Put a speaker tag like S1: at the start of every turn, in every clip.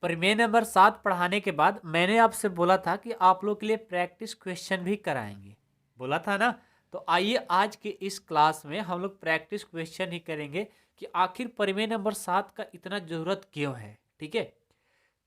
S1: प्रमेय नंबर 7 पढ़ाने के बाद मैंने आपसे बोला था कि आप लोग के लिए प्रैक्टिस क्वेश्चन भी कराएंगे, बोला था ना। तो आइए आज के इस क्लास में हम लोग प्रैक्टिस क्वेश्चन ही करेंगे कि आखिर प्रमेय नंबर 7 का इतना ज़रूरत क्यों है। ठीक है,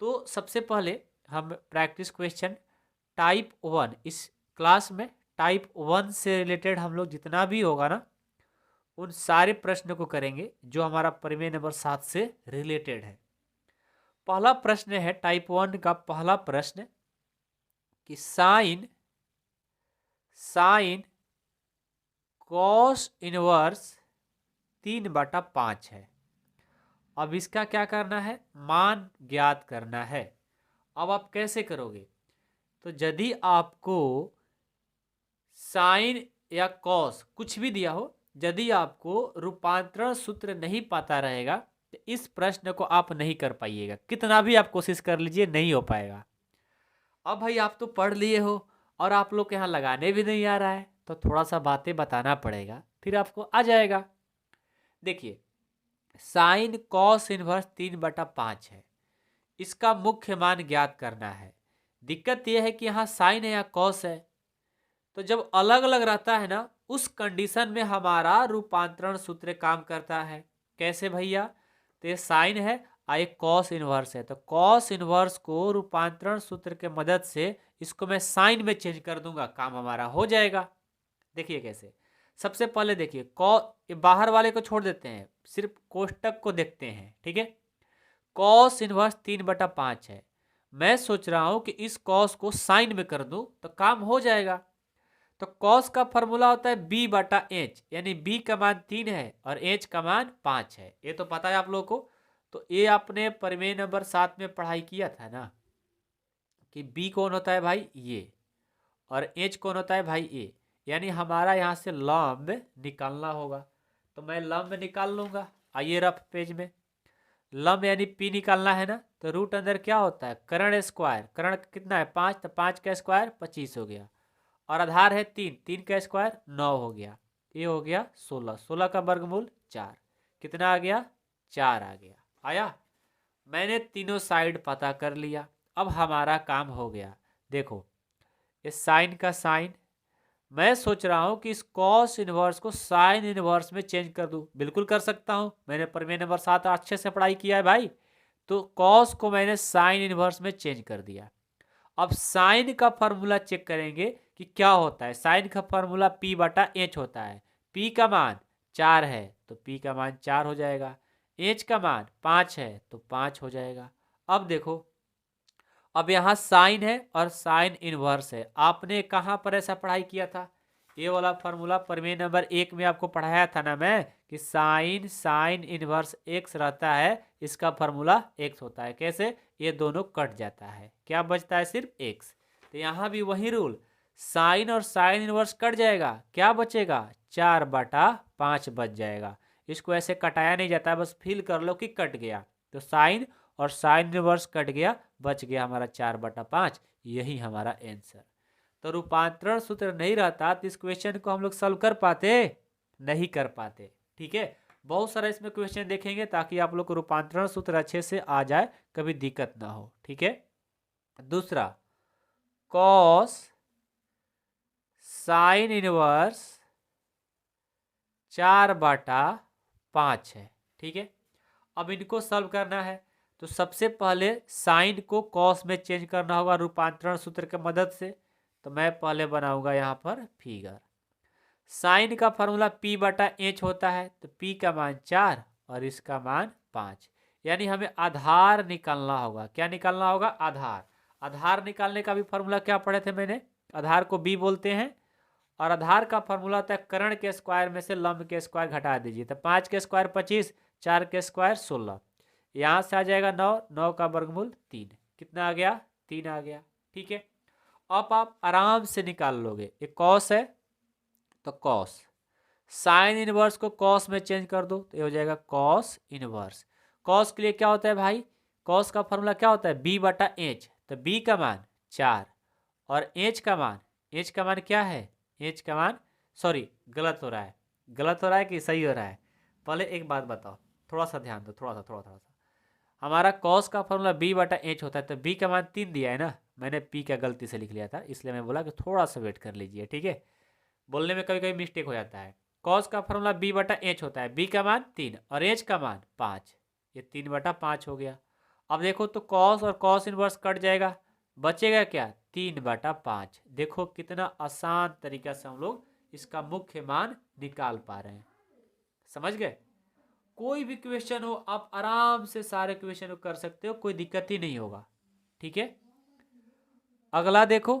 S1: तो सबसे पहले हम प्रैक्टिस क्वेश्चन टाइप 1 इस क्लास में टाइप 1 से रिलेटेड हम लोग जितना भी होगा ना उन सारे प्रश्न को करेंगे जो हमारा प्रमेय नंबर 7 से रिलेटेड है। पहला प्रश्न है टाइप 1 का पहला प्रश्न कि साइन साइन कॉस इनवर्स 3/5 है। अब इसका क्या करना है, मान ज्ञात करना है। अब आप कैसे करोगे, तो यदि आपको साइन या कॉस कुछ भी दिया हो, यदि आपको रूपांतरण सूत्र नहीं पता रहेगा तो इस प्रश्न को आप नहीं कर पाइएगा, कितना भी आप कोशिश कर लीजिए नहीं हो पाएगा। अब भाई आप तो पढ़ लिए हो और आप लोग के यहाँ लगाने भी नहीं आ रहा है, तो थोड़ा सा बातें बताना पड़ेगा, फिर आपको आ जाएगा। देखिए, साइन कॉस इनवर्स 3/5 है, इसका मुख्य मान ज्ञात करना है। दिक्कत यह है कि यहाँ साइन है या कॉस है, तो जब अलग अलग रहता है ना उस कंडीशन में हमारा रूपांतरण सूत्र काम करता है। कैसे भैया, तो ये साइन है और एक कॉस इनवर्स है, तो कॉस इनवर्स को रूपांतरण सूत्र के मदद से इसको मैं साइन में चेंज कर दूंगा, काम हमारा हो जाएगा। देखिए कैसे, सबसे पहले देखिए ये बाहर वाले को छोड़ देते हैं, सिर्फ कोष्टक को देखते हैं। ठीक है, कॉस इनवर्स 3/5 है, मैं सोच रहा हूं कि इस कॉस को साइन में कर दूं तो काम हो जाएगा। तो कॉस का फॉर्मूला होता है b/h, यानी b का मान 3 है और h का मान 5 है, ये तो पता है आप लोगों को। तो ये आपने प्रमेय नंबर 7 में पढ़ाई किया था ना कि b कौन होता है भाई ये, और h कौन होता है भाई ये, यानी हमारा यहाँ से लंब निकालना होगा। तो मैं लंब निकाल लूंगा, आइए रफ पेज में। लंब यानी p निकालना है ना, तो रूट अंदर क्या होता है, कर्ण स्क्वायर, कर्ण कितना है 5, तो 5 का स्क्वायर 25 हो गया, और आधार है 3, 3 का स्क्वायर 9 हो गया, ये हो गया 16, 16 का वर्गमूल 4, कितना आ गया 4 आ गया। आया, मैंने तीनों साइड पता कर लिया, अब हमारा काम हो गया। देखो ये साइन का साइन, मैं सोच रहा हूं कि इस कॉस इनवर्स को साइन इनवर्स में चेंज कर दूं, बिल्कुल कर सकता हूं, मैंने प्रमेय नंबर 7 अच्छे से पढ़ाई किया है भाई। तो कॉस को मैंने साइन इनवर्स में चेंज कर दिया। अब साइन का फॉर्मूला चेक करेंगे कि क्या होता है। साइन का फॉर्मूला p/h होता है, p का मान 4 है तो p का मान 4 हो जाएगा, h का मान 5 है तो 5 हो जाएगा। अब देखो, अब यहाँ साइन है और साइन इनवर्स है, आपने कहाँ पर ऐसा पढ़ाई किया था, ये वाला फॉर्मूला प्रमेय नंबर 1 में आपको पढ़ाया था ना मैं, कि साइन साइन इनवर्स x रहता है, इसका फॉर्मूला x होता है। कैसे, ये दोनों कट जाता है, क्या बचता है सिर्फ x। तो यहाँ भी वही रूल, साइन और साइन इनवर्स कट जाएगा, क्या बचेगा 4/5 बच जाएगा। इसको ऐसे कटाया नहीं जाता, बस फील कर लो कि कट गया, तो साइन और साइन इनवर्स कट गया, बच गया हमारा 4/5, यही हमारा आंसर। तो रूपांतरण सूत्र नहीं रहता तो इस क्वेश्चन को हम लोग सॉल्व कर पाते, नहीं कर पाते। ठीक है, बहुत सारा इसमें क्वेश्चन देखेंगे ताकि आप लोग को रूपांतरण सूत्र अच्छे से आ जाए, कभी दिक्कत ना हो। ठीक है, दूसरा कॉस साइन इनवर्स 4/5 है। ठीक है, अब इनको सॉल्व करना है, तो सबसे पहले साइन को कॉस में चेंज करना होगा रूपांतरण सूत्र की मदद से। तो मैं पहले बनाऊंगा यहाँ पर फिगर। साइन का फॉर्मूला p/h होता है, तो p का मान 4 और इसका मान 5, यानी हमें आधार निकालना होगा। क्या निकालना होगा, आधार। आधार निकालने का भी फॉर्मूला क्या पढ़े थे मैंने, आधार को b बोलते हैं, और आधार का फॉर्मूला होता है कर्ण के स्क्वायर में से लंब के स्क्वायर घटा दीजिए, तो 5 के स्क्वायर 25, 4 के स्क्वायर 16, यहाँ से आ जाएगा 9, 9 का वर्गमूल 3, कितना आ गया 3 आ गया। ठीक है, अब आप आराम से निकाल लोगे, ये कॉस है तो कॉस, साइन इनवर्स को कॉस में चेंज कर दो तो ये हो जाएगा कॉस इनवर्स। कॉस के लिए क्या होता है भाई, कॉस का फॉर्मूला क्या होता है b/h, तो b का मान 4 और h का मान क्या है, h का मान, सॉरी गलत हो रहा है, गलत हो रहा है कि सही हो रहा है, पहले एक बात बताओ, थोड़ा सा ध्यान दो, थोड़ा सा हमारा कॉस का फॉर्मूला b बटा एच होता है, तो b का मान 3 दिया है ना, मैंने p का गलती से लिख लिया था, इसलिए मैं बोला कि थोड़ा सा वेट कर लीजिए, ठीक है। बोलने में कभी कभी मिस्टेक हो जाता है। कॉस का फॉर्मूला b बटा एच होता है, b का मान 3 और एच का मान 5, ये 3 बटा 5 हो गया। अब देखो तो कॉस और कॉस इनवर्स कट जाएगा, बचेगा क्या, 3 बटा 5। देखो कितना आसान तरीका से हम लोग इसका मुख्य मान निकाल पा रहे हैं, समझ गए। कोई भी क्वेश्चन हो आप आराम से सारे क्वेश्चन को कर सकते हो, कोई दिक्कत ही नहीं होगा, ठीक है। अगला देखो,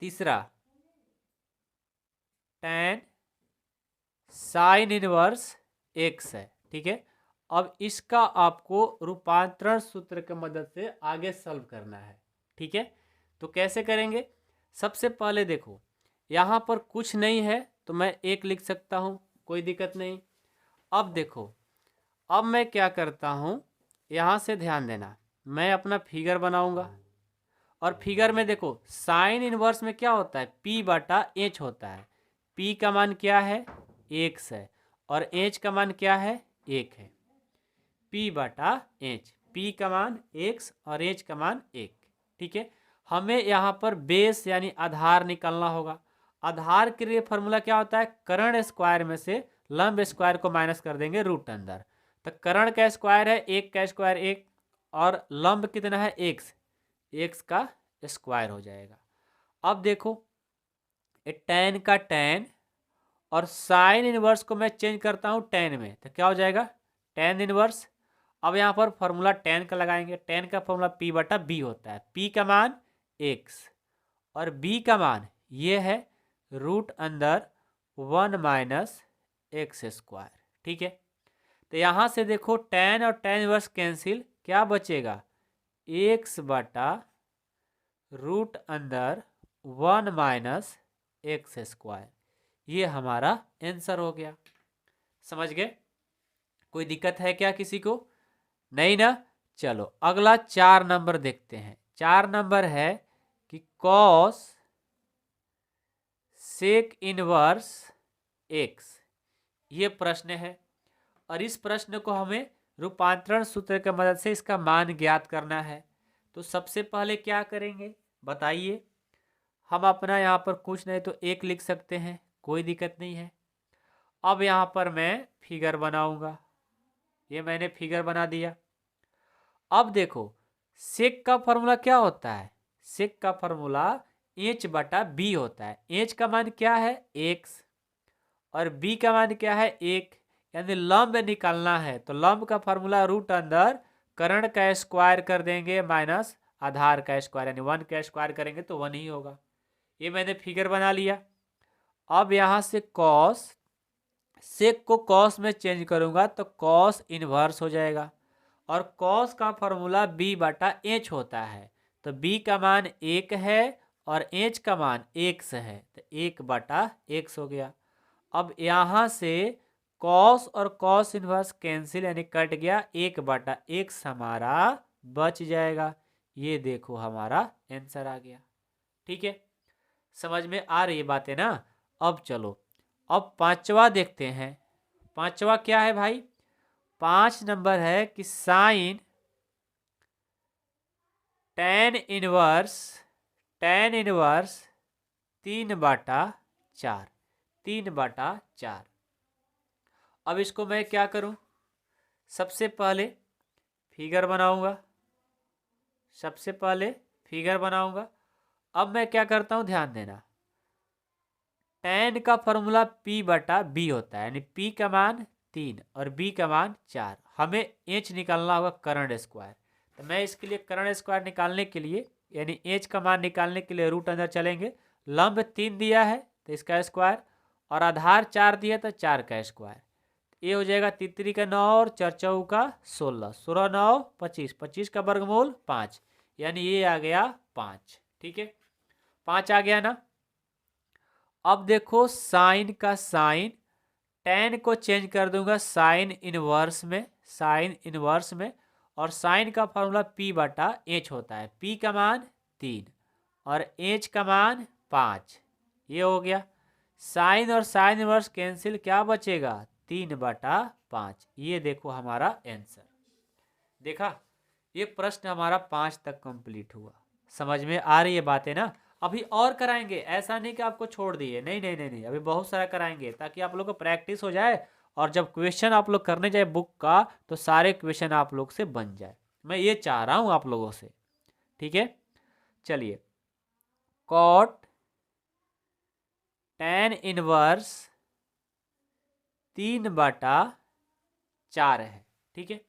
S1: तीसरा tan साइन इनवर्स x है, ठीक है। अब इसका आपको रूपांतरण सूत्र की मदद से आगे सॉल्व करना है, ठीक है। तो कैसे करेंगे, सबसे पहले देखो यहाँ पर कुछ नहीं है तो मैं 1 लिख सकता हूँ, कोई दिक्कत नहीं। अब देखो, अब मैं क्या करता हूँ, यहाँ से ध्यान देना, मैं अपना फिगर बनाऊंगा और फिगर में देखो साइन इनवर्स में क्या होता है, p बटा एच होता है। p का मान क्या है, x है, और h का मान क्या है, 1 है। p बटा एच, p का मान x और h का मान 1, ठीक है। हमें यहाँ पर बेस यानी आधार निकालना होगा। आधार के लिए फॉर्मूला क्या होता है, कर्ण स्क्वायर में से लंब स्क्वायर को माइनस कर देंगे रूट अंदर। तो कर्ण का स्क्वायर है 1 का स्क्वायर 1, और लंब कितना है x, x का स्क्वायर हो जाएगा। अब देखो tan का tan और साइन इनवर्स को मैं चेंज करता हूँ tan में, तो क्या हो जाएगा, tan इनवर्स। अब यहाँ पर फॉर्मूला tan का लगाएंगे, tan का फॉर्मूला p बटा b होता है। p का मान x और b का मान ये है रूट अंदर 1 माइनस एक्स स्क्वायर, ठीक है। तो यहाँ से देखो tan और tan इनवर्स कैंसिल, क्या बचेगा, x बटा रूट अंदर 1 माइनस एक्स स्क्वायर, ये हमारा आंसर हो गया। समझ गए, कोई दिक्कत है क्या किसी को, नहीं ना। चलो अगला 4 नंबर देखते हैं। 4 नंबर है कि कॉस सेक इनवर्स एक्स, ये प्रश्न है, और इस प्रश्न को हमें रूपांतरण सूत्र की मदद से इसका मान ज्ञात करना है। तो सबसे पहले क्या करेंगे बताइए, हम अपना यहाँ पर कुछ नहीं तो 1 लिख सकते हैं, कोई दिक्कत नहीं है। अब यहाँ पर मैं फिगर बनाऊंगा, ये मैंने फिगर बना दिया। अब देखो सेक का फॉर्मूला क्या होता है, सेक का फॉर्मूला एच बटा बी होता है। एच का मान क्या है, एक्स, और बी का मान क्या है, 1, यानी लंब निकालना है। तो लंब का फॉर्मूला रूट अंदर कर्ण का स्क्वायर कर देंगे माइनस आधार का स्क्वायर, यानी 1 का स्क्वायर करेंगे तो 1 ही होगा। ये मैंने फिगर बना लिया। अब यहाँ से कॉस, सेक को कॉस में चेंज करूंगा तो कॉस इनवर्स हो जाएगा, और कॉस का फॉर्मूला b बटा एच होता है। तो b का मान 1 है और h का मान x है, तो 1 बटा x हो गया। अब यहाँ से कॉस और कॉस इनवर्स कैंसिल यानी कट गया, 1 बटा x हमारा बच जाएगा। ये देखो हमारा आंसर आ गया, ठीक है। समझ में आ रही है बातें ना। अब चलो अब पांचवा देखते हैं। पांचवा क्या है भाई, 5 नंबर है कि साइन tan इनवर्स 3 बटा 4, 3 बटा 4। अब इसको मैं क्या करूं, सबसे पहले फिगर बनाऊंगा, सबसे पहले फिगर बनाऊंगा। अब मैं क्या करता हूं, ध्यान देना, tan का फॉर्मूला p बटा b होता है, यानी p का मान 3 और b का मान 4। हमें h निकालना होगा कर्ण स्क्वायर। तो मैं इसके लिए कर्ण स्क्वायर निकालने के लिए यानी h का मान निकालने के लिए रूट अंदर चलेंगे। लंब 3 दिया है तो इसका स्क्वायर, और आधार 4 दिया तो 4 का स्क्वायर। ये हो जाएगा 3 का 9 और 4 चौ का 16, 16 9 25, 25 का वर्गमूल 5, यानी ये आ गया 5, ठीक है। 5 आ गया ना। अब देखो साइन का साइन, tan को चेंज कर दूंगा साइन इनवर्स में, साइन इनवर्स में, और साइन का फॉर्मूला p बटा एच होता है। p का मान 3 और h का मान 5, ये हो गया। साइन और साइन इनवर्स कैंसिल, क्या बचेगा, 3 बटा 5। ये देखो हमारा आंसर। देखा, ये प्रश्न हमारा 5 तक कंप्लीट हुआ। समझ में आ रही है बातें ना? अभी और कराएंगे, ऐसा नहीं कि आपको छोड़ दिए, नहीं नहीं नहीं नहीं, अभी बहुत सारा कराएंगे ताकि आप लोग को प्रैक्टिस हो जाए, और जब क्वेश्चन आप लोग करने जाए बुक का तो सारे क्वेश्चन आप लोग से बन जाए। मैं ये चाह रहा हूँ आप लोगों से, ठीक है। चलिए, कॉट tan इनवर्स 3/4 है, ठीक है।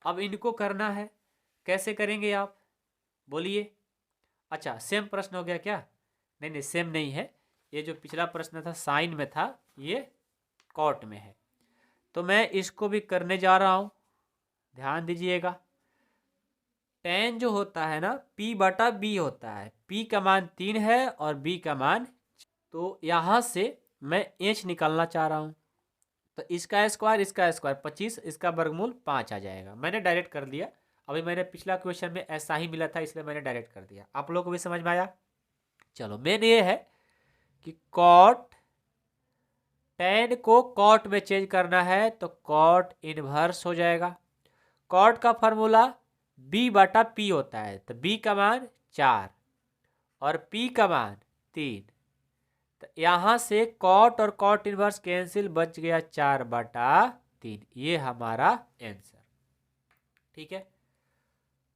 S1: अब इनको करना है, कैसे करेंगे आप बोलिए? अच्छा, सेम प्रश्न हो गया क्या? नहीं नहीं, सेम नहीं है। ये जो पिछला प्रश्न था साइन में था, ये कॉट में है। तो मैं इसको भी करने जा रहा हूं, ध्यान दीजिएगा। tan जो होता है ना, p/b होता है। p का मान 3 है और b का मान, तो यहां से मैं h निकालना चाह रहा हूं। तो इसका स्क्वायर 25, इसका वर्गमूल 5 आ जाएगा। मैंने डायरेक्ट कर दिया, अभी मैंने पिछला क्वेश्चन में ऐसा ही मिला था इसलिए मैंने डायरेक्ट कर दिया। आप लोगों को भी समझ में आया? चलो, मेन ये है कि कॉट tan को कॉट में चेंज करना है तो कॉट इनवर्स हो जाएगा। कॉट का फॉर्मूला b/p होता है, तो b का मान 4 और p का मान 3। तो यहां से कॉट और कॉट इनवर्स कैंसिल, बच गया 4/3। ये हमारा आंसर, ठीक है।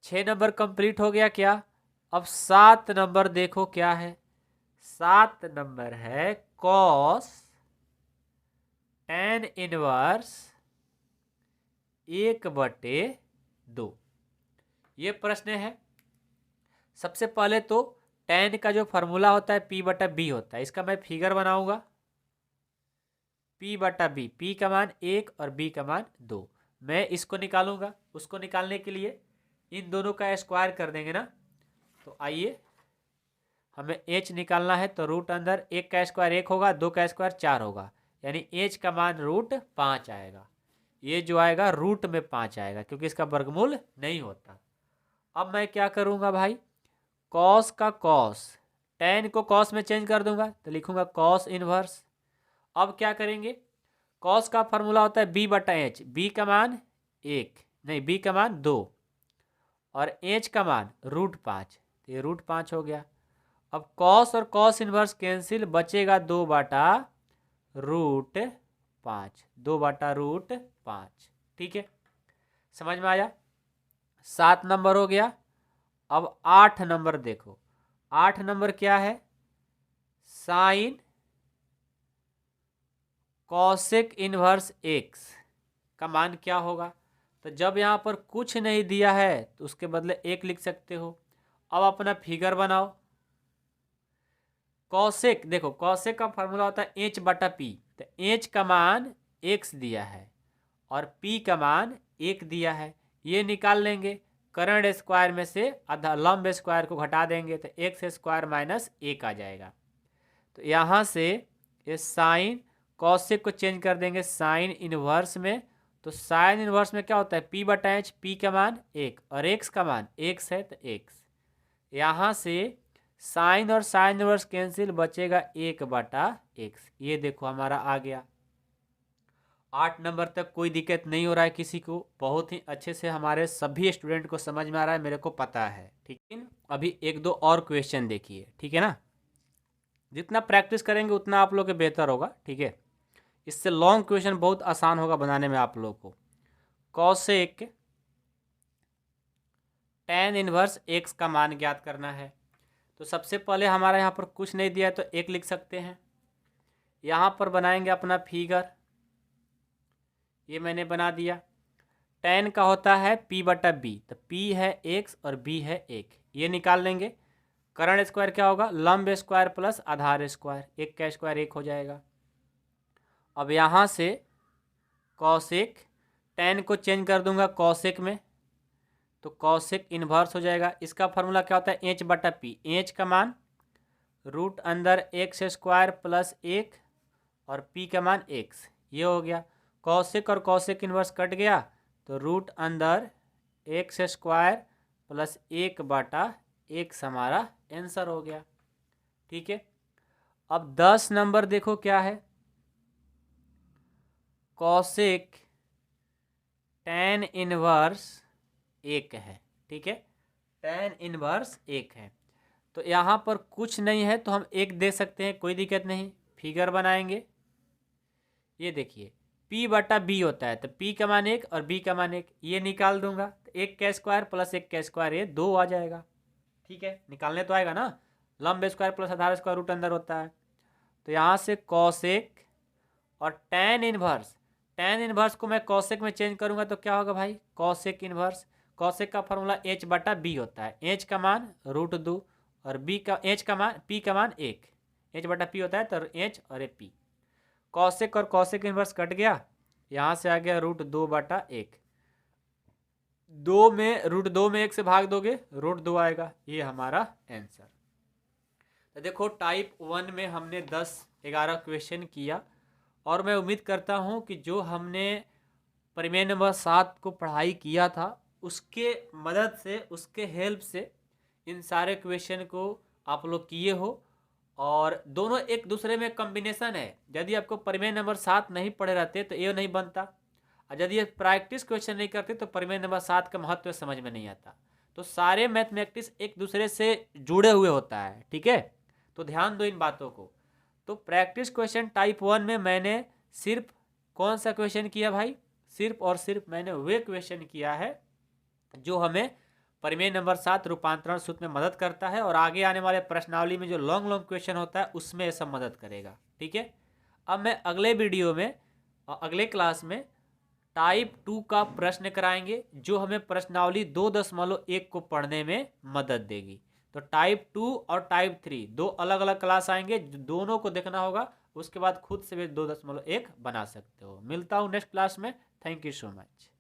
S1: 6 नंबर कंप्लीट हो गया क्या? अब 7 नंबर देखो क्या है। 7 नंबर है कॉस tan इनवर्स 1/2। ये प्रश्न है। सबसे पहले तो tan का जो फॉर्मूला होता है p/b होता है, इसका मैं फिगर बनाऊंगा। p/b, p का मान 1 और b का मान 2। मैं इसको निकालूंगा। उसको निकालने के लिए इन दोनों का स्क्वायर कर देंगे ना। तो आइए, हमें h निकालना है, तो रूट अंदर 1 का स्क्वायर 1 होगा, 2 का स्क्वायर 4 होगा, यानी h का मान √5 आएगा। ये जो आएगा रूट में 5 आएगा, क्योंकि इसका वर्गमूल नहीं होता। अब मैं क्या करूंगा भाई, कॉस का कॉस, tan को कॉस में चेंज कर दूंगा, तो लिखूंगा कॉस इनवर्स। अब क्या करेंगे, कॉस का फॉर्मूला होता है b/h, b का मान 1 नहीं, b का मान 2 और h का मान √5, तो ये √5 हो गया। अब कॉस और कॉस इनवर्स कैंसिल, बचेगा 2/√5, 2/√5, ठीक है। समझ में आया? 7 नंबर हो गया। अब 8 नंबर देखो। 8 नंबर क्या है? साइन कॉसेक इनवर्स x का मान क्या होगा? तो जब यहाँ पर कुछ नहीं दिया है तो उसके बदले 1 लिख सकते हो। अब अपना फिगर बनाओ। कॉसेक, देखो कॉसेक का फॉर्मूला होता है h/p, तो h का मान x दिया है और p का मान 1 दिया है, ये निकाल लेंगे। करंट स्क्वायर में से आधा लंब स्क्वायर को घटा देंगे तो x² - 1 आ जाएगा। तो यहाँ से ये साइन कॉसेक को चेंज कर देंगे साइन इनवर्स में, तो साइन इनवर्स में क्या होता है, p/h, p का मान 1 और x का मान x है, तो x। यहाँ से साइन और साइन इनवर्स कैंसिल, बचेगा 1/x। ये देखो हमारा आ गया। 8 नंबर तक कोई दिक्कत नहीं हो रहा है किसी को? बहुत ही अच्छे से हमारे सभी स्टूडेंट को समझ में आ रहा है, मेरे को पता है, ठीक है। अभी 1-2 और क्वेश्चन देखिए, ठीक है ना। जितना प्रैक्टिस करेंगे उतना आप लोग के बेहतर होगा, ठीक है। इससे लॉन्ग क्वेश्चन बहुत आसान होगा बनाने में आप लोग को। कॉसेक tan इनवर्स x का मान ज्ञात करना है। तो सबसे पहले हमारा यहाँ पर कुछ नहीं दिया है तो 1 लिख सकते हैं। यहाँ पर बनाएंगे अपना फिगर, ये मैंने बना दिया। tan का होता है p/b, तो p है x और b है 1, ये निकाल लेंगे। करंट स्क्वायर क्या होगा, लंब स्क्वायर प्लस आधार स्क्वायर, 1 का स्क्वायर 1 हो जाएगा। अब यहाँ से कॉसेक, tan को चेंज कर दूंगा कॉसेक में, तो कॉसेक इन्वर्स हो जाएगा। इसका फॉर्मूला क्या होता है, h/p, h का मान रूट अंदर x² प्लस 1 और p का मान x, ये हो गया। कॉसेक और कॉसेक इन्वर्स कट गया, तो रूट अंदर x² प्लस 1/x हमारा आंसर हो गया, ठीक है। अब 10 नंबर देखो क्या है, कॉसेक tan इनवर्स 1 है, ठीक है, tan इनवर्स 1 है। तो यहाँ पर कुछ नहीं है तो हम 1 दे सकते हैं, कोई दिक्कत नहीं। फिगर बनाएंगे, ये देखिए p बटा b होता है, तो p का मान 1 और b का मान 1, ये निकाल दूंगा तो 1 का स्क्वायर प्लस 1 का स्क्वायर ये 2 आ जाएगा, ठीक है, निकालने तो आएगा ना, लंब स्क्वायर प्लस आधार स्क्वायर रूट अंदर होता है। तो यहाँ से कॉसेक और tan इनवर्स को मैं कॉसेक में चेंज करूंगा तो क्या होगा भाई, कॉसेक इनवर्स। कॉसेक का फॉर्मूला h बटा b होता है, h का मान √2 और b का h का मान p का मान 1, h बटा p होता है तो h और p। कॉसेक और कॉसेक इनवर्स कट गया, यहाँ से आ गया √2 बटा 1, 2 में √2 में 1 से भाग दोगे √2 आएगा, ये हमारा आंसर। तो देखो टाइप 1 में हमने 10-11 क्वेश्चन किया और मैं उम्मीद करता हूँ कि जो हमने परिमेय नंबर 7 को पढ़ाई किया था उसके मदद से, उसके हेल्प से इन सारे क्वेश्चन को आप लोग किए हो, और दोनों एक दूसरे में कॉम्बिनेशन है। यदि आपको परिमेय नंबर 7 नहीं पढ़े रहते तो ये नहीं बनता, और यदि प्रैक्टिस क्वेश्चन नहीं करते तो परिमेय नंबर 7 का महत्व समझ में नहीं आता। तो सारे मैथमेटिक्स एक दूसरे से जुड़े हुए होता है, ठीक है, तो ध्यान दो इन बातों को। तो प्रैक्टिस क्वेश्चन टाइप 1 में मैंने सिर्फ कौन सा क्वेश्चन किया भाई, सिर्फ और सिर्फ मैंने वे क्वेश्चन किया है जो हमें परिमेय नंबर 7 रूपांतरण सूत्र में मदद करता है, और आगे आने वाले प्रश्नावली में जो लॉन्ग लॉन्ग क्वेश्चन होता है उसमें ये सब मदद करेगा, ठीक है। अब मैं अगले वीडियो में और अगले क्लास में टाइप 2 का प्रश्न कराएंगे जो हमें प्रश्नावली 2.1 को पढ़ने में मदद देगी। तो टाइप 2 और टाइप 3 दो अलग अलग क्लास आएंगे, दोनों को देखना होगा, उसके बाद खुद से भी 2.1 बना सकते हो। मिलता हूँ नेक्स्ट क्लास में, थैंक यू सो मच।